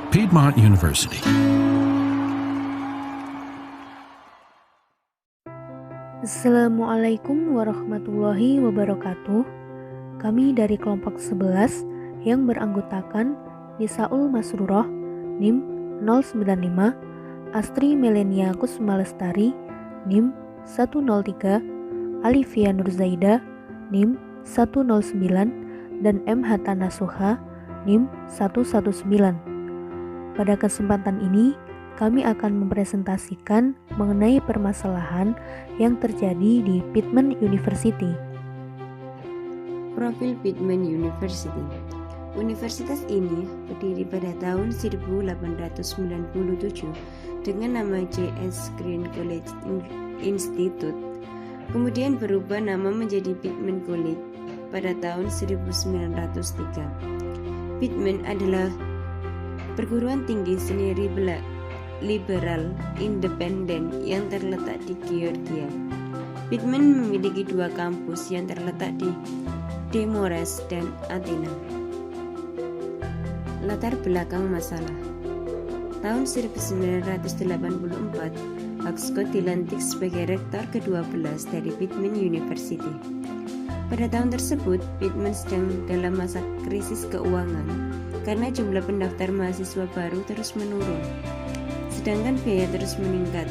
Piedmont University. Assalamualaikum warahmatullahi wabarakatuh. Kami dari kelompok 11 yang beranggotakan Nisaul Masrurah NIM 095, Astri Melenia Kusuma Lestari NIM 103, Alivia Nurzaida NIM 109, dan M. Hatta Nasuha NIM 119. Pada kesempatan ini, kami akan mempresentasikan mengenai permasalahan yang terjadi di Piedmont University. Profil Piedmont University. Universitas ini berdiri pada tahun 1897 dengan nama J.S. Green College Institute. Kemudian berubah nama menjadi Piedmont College pada tahun 1903. Piedmont adalah perguruan tinggi seni liberal independen yang terletak di Georgia. Piedmont memiliki dua kampus yang terletak di Demores dan Athena. Latar belakang masalah. Tahun 1984, Scott dilantik sebagai rektor ke-12 dari Piedmont University. Pada tahun tersebut, Piedmont sedang dalam masa krisis keuangan karena jumlah pendaftar mahasiswa baru terus menurun, sedangkan biaya terus meningkat.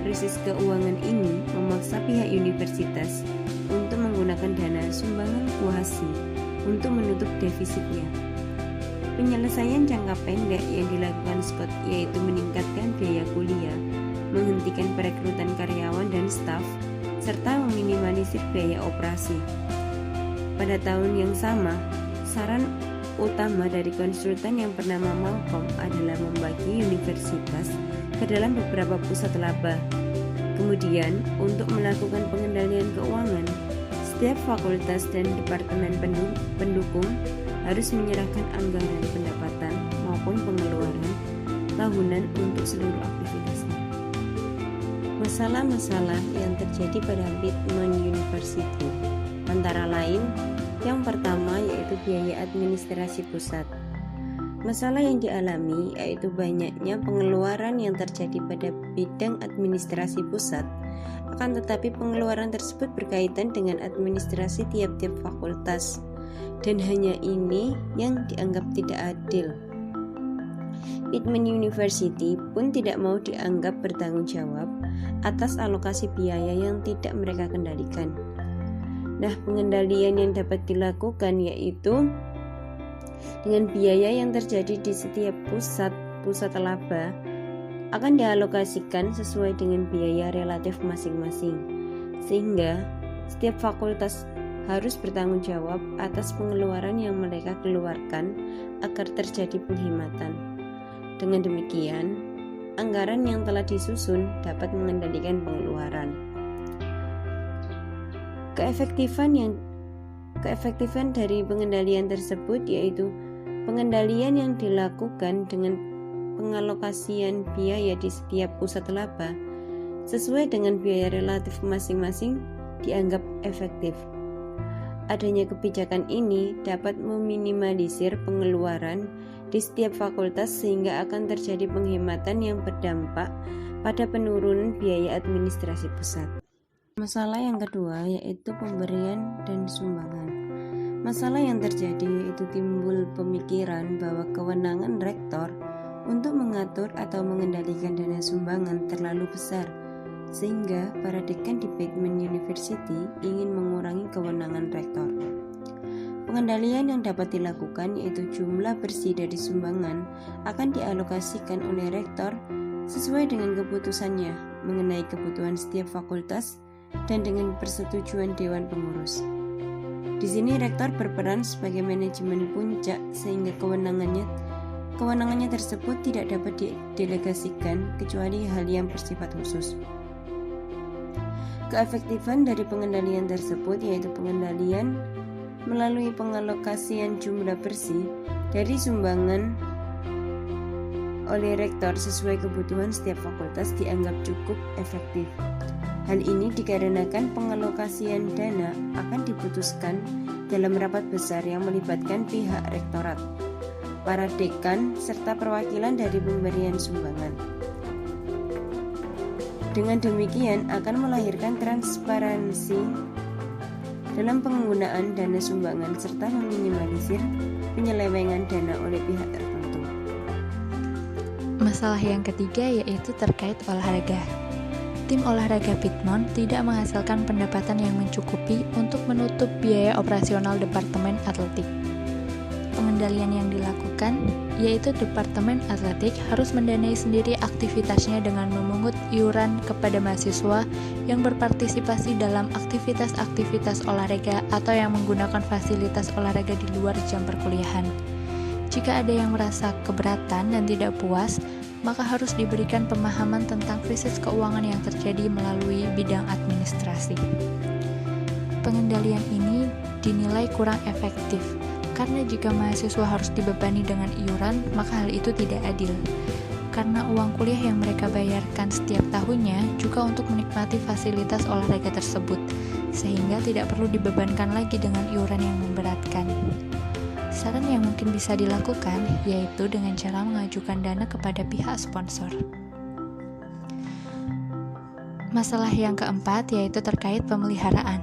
Krisis keuangan ini memaksa pihak universitas untuk menggunakan dana sumbangan kuasi untuk menutup defisitnya. Penyelesaian jangka pendek yang dilakukan Scott yaitu meningkatkan biaya kuliah, menghentikan perekrutan karyawan dan staf, serta meminimalisir biaya operasi. Pada tahun yang sama, saran utama dari konsultan yang bernama Malcolm adalah membagi universitas ke dalam beberapa pusat laba. Kemudian, untuk melakukan pengendalian keuangan, setiap fakultas dan departemen pendukung harus menyerahkan anggaran pendapatan maupun pengeluaran tahunan untuk seluruh aktivitasnya. Masalah-masalah yang terjadi pada Piedmont University antara lain, yang pertama yaitu biaya administrasi pusat. Masalah yang dialami yaitu banyaknya pengeluaran yang terjadi pada bidang administrasi pusat, akan tetapi pengeluaran tersebut berkaitan dengan administrasi tiap-tiap fakultas, dan hanya ini yang dianggap tidak adil. Piedmont University pun tidak mau dianggap bertanggung jawab atas alokasi biaya yang tidak mereka kendalikan. Nah, pengendalian yang dapat dilakukan yaitu dengan biaya yang terjadi di setiap pusat laba akan dialokasikan sesuai dengan biaya relatif masing-masing, sehingga setiap fakultas harus bertanggung jawab atas pengeluaran yang mereka keluarkan agar terjadi penghematan. Dengan demikian, anggaran yang telah disusun dapat mengendalikan pengeluaran. Keefektifan dari pengendalian tersebut yaitu pengendalian yang dilakukan dengan pengalokasian biaya di setiap pusat laba sesuai dengan biaya relatif masing-masing dianggap efektif. Adanya kebijakan ini dapat meminimalisir pengeluaran di setiap fakultas sehingga akan terjadi penghematan yang berdampak pada penurunan biaya administrasi pusat. Masalah yang kedua yaitu pemberian dan sumbangan. Masalah yang terjadi yaitu timbul pemikiran bahwa kewenangan rektor untuk mengatur atau mengendalikan dana sumbangan terlalu besar, sehingga para dekan di Piedmont University ingin mengurangi kewenangan rektor. Pengendalian yang dapat dilakukan yaitu jumlah bersih dari sumbangan akan dialokasikan oleh rektor sesuai dengan keputusannya mengenai kebutuhan setiap fakultas dan dengan persetujuan Dewan Pengurus. Di sini rektor berperan sebagai manajemen puncak sehingga kewenangannya tersebut tidak dapat didelegasikan kecuali hal yang bersifat khusus. Keefektifan dari pengendalian tersebut yaitu pengendalian melalui pengalokasian jumlah bersih dari sumbangan oleh rektor sesuai kebutuhan setiap fakultas dianggap cukup efektif. Hal ini dikarenakan pengalokasian dana akan diputuskan dalam rapat besar yang melibatkan pihak rektorat. para dekan, serta perwakilan dari pemberian sumbangan. Dengan demikian akan melahirkan transparansi dalam penggunaan dana sumbangan serta meminimalisir penyelewengan dana oleh pihak tertentu. Masalah yang ketiga yaitu terkait olahraga. Tim olahraga Piedmont tidak menghasilkan pendapatan yang mencukupi untuk menutup biaya operasional Departemen Atletik. Pengendalian yang dilakukan yaitu Departemen Atletik harus mendanai sendiri aktivitasnya dengan memungut iuran kepada mahasiswa yang berpartisipasi dalam aktivitas-aktivitas olahraga atau yang menggunakan fasilitas olahraga di luar jam perkuliahan. Jika ada yang merasa keberatan dan tidak puas, maka harus diberikan pemahaman tentang krisis keuangan yang terjadi melalui bidang administrasi. Pengendalian ini dinilai kurang efektif, karena jika mahasiswa harus dibebani dengan iuran, maka hal itu tidak adil. Karena uang kuliah yang mereka bayarkan setiap tahunnya juga untuk menikmati fasilitas olahraga tersebut, sehingga tidak perlu dibebankan lagi dengan iuran yang memberatkan. Saran yang mungkin bisa dilakukan yaitu dengan cara mengajukan dana kepada pihak sponsor. Masalah yang keempat yaitu terkait pemeliharaan.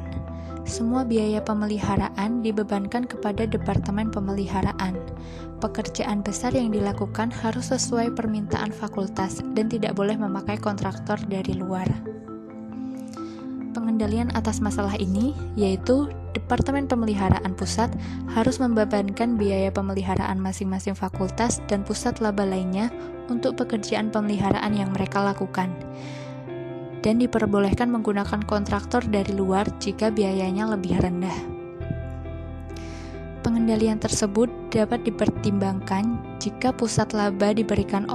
Semua biaya pemeliharaan dibebankan kepada Departemen Pemeliharaan. Pekerjaan besar yang dilakukan harus sesuai permintaan fakultas dan tidak boleh memakai kontraktor dari luar. Pengendalian atas masalah ini yaitu Departemen Pemeliharaan Pusat harus membebankan biaya pemeliharaan masing-masing fakultas dan pusat laba lainnya untuk pekerjaan pemeliharaan yang mereka lakukan, dan diperbolehkan menggunakan kontraktor dari luar jika biayanya lebih rendah. Pengendalian tersebut dapat dipertimbangkan jika pusat laba diberikan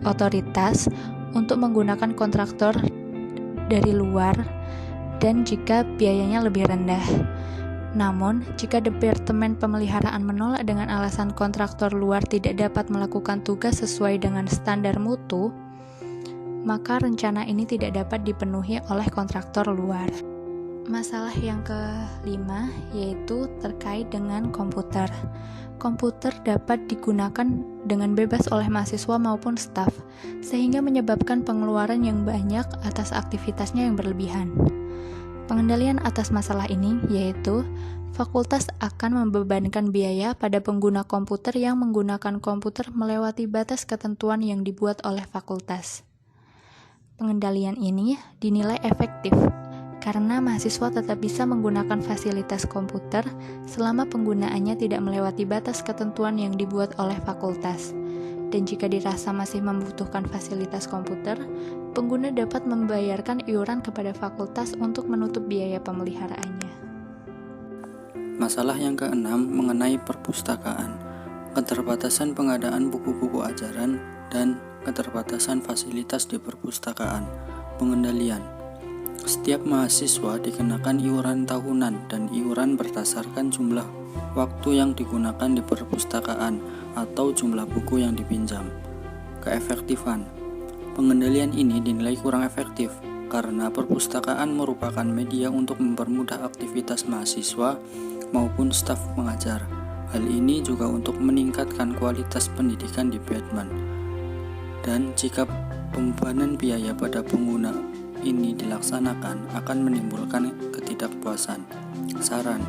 otoritas untuk menggunakan kontraktor dari luar dan jika biayanya lebih rendah. Namun, jika Departemen Pemeliharaan menolak dengan alasan kontraktor luar tidak dapat melakukan tugas sesuai dengan standar mutu, maka rencana ini tidak dapat dipenuhi oleh kontraktor luar. Masalah yang kelima yaitu terkait dengan komputer. Komputer dapat digunakan dengan bebas oleh mahasiswa maupun staf, sehingga menyebabkan pengeluaran yang banyak atas aktivitasnya yang berlebihan. Pengendalian atas masalah ini yaitu fakultas akan membebankan biaya pada pengguna komputer yang menggunakan komputer melewati batas ketentuan yang dibuat oleh fakultas. Pengendalian ini dinilai efektif karena mahasiswa tetap bisa menggunakan fasilitas komputer selama penggunaannya tidak melewati batas ketentuan yang dibuat oleh fakultas. Dan jika dirasa masih membutuhkan fasilitas komputer, pengguna dapat membayarkan iuran kepada fakultas untuk menutup biaya pemeliharaannya. Masalah yang keenam mengenai perpustakaan, keterbatasan pengadaan buku-buku ajaran, dan keterbatasan fasilitas di perpustakaan. Pengendalian. Setiap mahasiswa dikenakan iuran tahunan dan iuran berdasarkan jumlah waktu yang digunakan di perpustakaan atau jumlah buku yang dipinjam. Keefektifan. Pengendalian ini dinilai kurang efektif karena perpustakaan merupakan media untuk mempermudah aktivitas mahasiswa maupun staf pengajar. Hal ini juga untuk meningkatkan kualitas pendidikan di Piedmont. Dan jika pembebanan biaya pada pengguna ini dilaksanakan akan menimbulkan ketidakpuasan. Saran.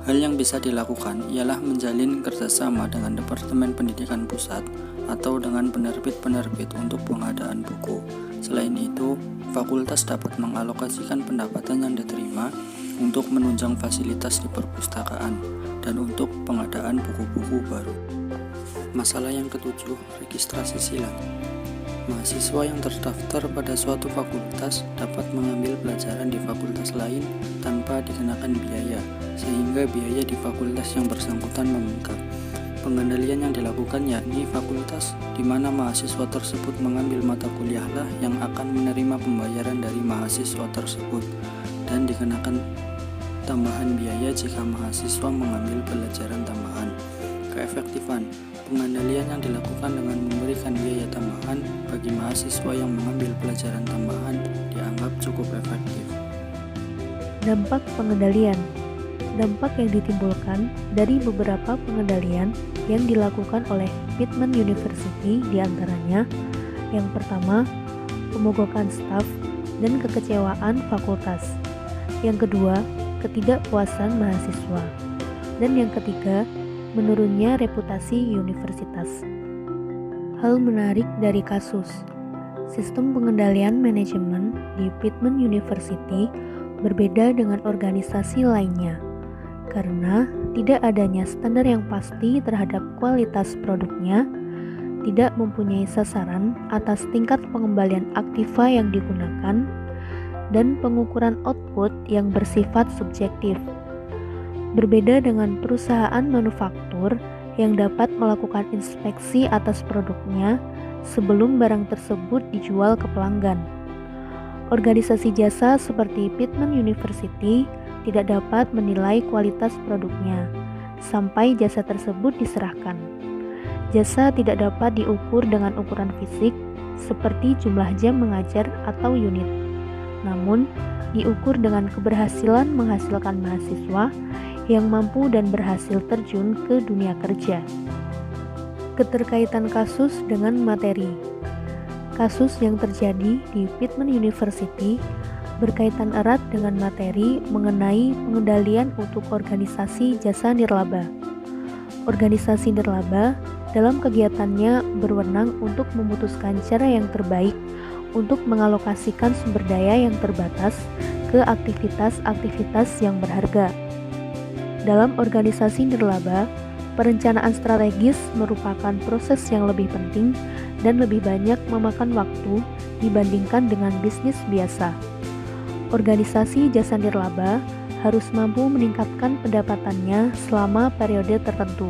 Hal yang bisa dilakukan ialah menjalin kerjasama dengan Departemen Pendidikan Pusat atau dengan penerbit-penerbit untuk pengadaan buku. Selain itu, fakultas dapat mengalokasikan pendapatan yang diterima untuk menunjang fasilitas di perpustakaan dan untuk pengadaan buku-buku baru. Masalah yang ketujuh, registrasi silang. Mahasiswa yang terdaftar pada suatu fakultas dapat mengambil pelajaran di fakultas lain tanpa dikenakan biaya, sehingga biaya di fakultas yang bersangkutan membengkak. Pengendalian yang dilakukan yakni fakultas di mana mahasiswa tersebut mengambil mata kuliahlah yang akan menerima pembayaran dari mahasiswa tersebut dan dikenakan tambahan biaya jika mahasiswa mengambil pelajaran tambahan. Keefektifan. Pengendalian yang dilakukan dengan memberikan biaya tambahan bagi mahasiswa yang mengambil pelajaran tambahan dianggap cukup efektif. Dampak pengendalian. Dampak yang ditimbulkan dari beberapa pengendalian yang dilakukan oleh Pittman University diantaranya: yang pertama, pemogokan staf dan kekecewaan fakultas; yang kedua, ketidakpuasan mahasiswa; dan yang ketiga, menurunnya reputasi universitas. Hal menarik dari kasus sistem pengendalian manajemen di Pittman University berbeda dengan organisasi lainnya karena tidak adanya standar yang pasti terhadap kualitas produknya, tidak mempunyai sasaran atas tingkat pengembalian aktiva yang digunakan, dan pengukuran output yang bersifat subjektif. Berbeda dengan perusahaan manufaktur yang dapat melakukan inspeksi atas produknya sebelum barang tersebut dijual ke pelanggan. Organisasi jasa seperti Pittman University tidak dapat menilai kualitas produknya sampai jasa tersebut diserahkan. Jasa tidak dapat diukur dengan ukuran fisik seperti jumlah jam mengajar atau unit, namun diukur dengan keberhasilan menghasilkan mahasiswa yang mampu dan berhasil terjun ke dunia kerja. Keterkaitan kasus dengan materi. Kasus yang terjadi di Pittman University berkaitan erat dengan materi mengenai pengendalian untuk organisasi jasa nirlaba. Organisasi nirlaba dalam kegiatannya berwenang untuk memutuskan cara yang terbaik untuk mengalokasikan sumber daya yang terbatas ke aktivitas-aktivitas yang berharga. Dalam organisasi nirlaba, perencanaan strategis merupakan proses yang lebih penting dan lebih banyak memakan waktu dibandingkan dengan bisnis biasa. Organisasi jasa nirlaba harus mampu meningkatkan pendapatannya selama periode tertentu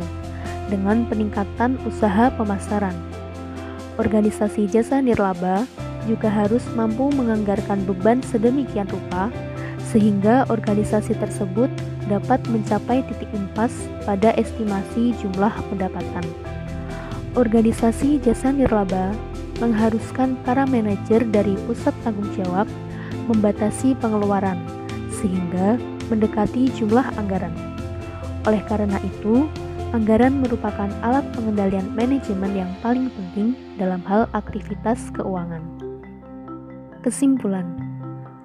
dengan peningkatan usaha pemasaran. Organisasi jasa nirlaba juga harus mampu menganggarkan beban sedemikian rupa sehingga organisasi tersebut dapat mencapai titik impas pada estimasi jumlah pendapatan. Organisasi jasa nirlaba mengharuskan para manajer dari pusat tanggung jawab membatasi pengeluaran sehingga mendekati jumlah anggaran. Oleh karena itu, anggaran merupakan alat pengendalian manajemen yang paling penting dalam hal aktivitas keuangan. Kesimpulan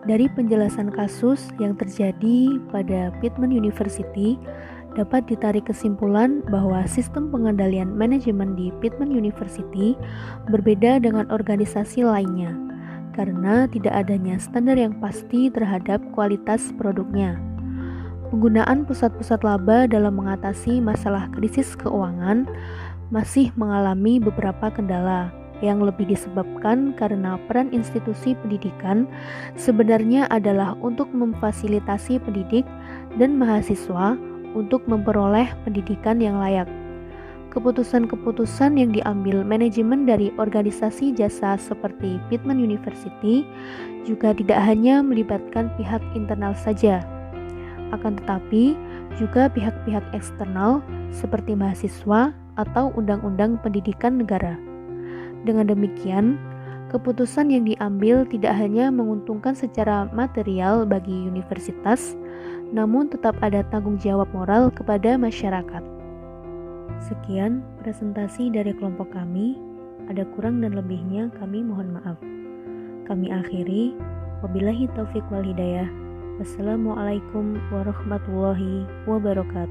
dari penjelasan kasus yang terjadi pada Pittman University, dapat ditarik kesimpulan bahwa sistem pengendalian manajemen di Pittman University berbeda dengan organisasi lainnya karena tidak adanya standar yang pasti terhadap kualitas produknya. Penggunaan pusat-pusat laba dalam mengatasi masalah krisis keuangan masih mengalami beberapa kendala yang lebih disebabkan karena peran institusi pendidikan sebenarnya adalah untuk memfasilitasi pendidik dan mahasiswa untuk memperoleh pendidikan yang layak. Keputusan-keputusan yang diambil manajemen dari organisasi jasa seperti Pittman University juga tidak hanya melibatkan pihak internal saja, akan tetapi juga pihak-pihak eksternal seperti mahasiswa atau undang-undang pendidikan negara. Dengan demikian, keputusan yang diambil tidak hanya menguntungkan secara material bagi universitas, namun tetap ada tanggung jawab moral kepada masyarakat. Sekian presentasi dari kelompok kami. Ada kurang dan lebihnya kami mohon maaf. Kami akhiri, wabillahi taufiq wal hidayah. Wassalamualaikum warahmatullahi wabarakatuh.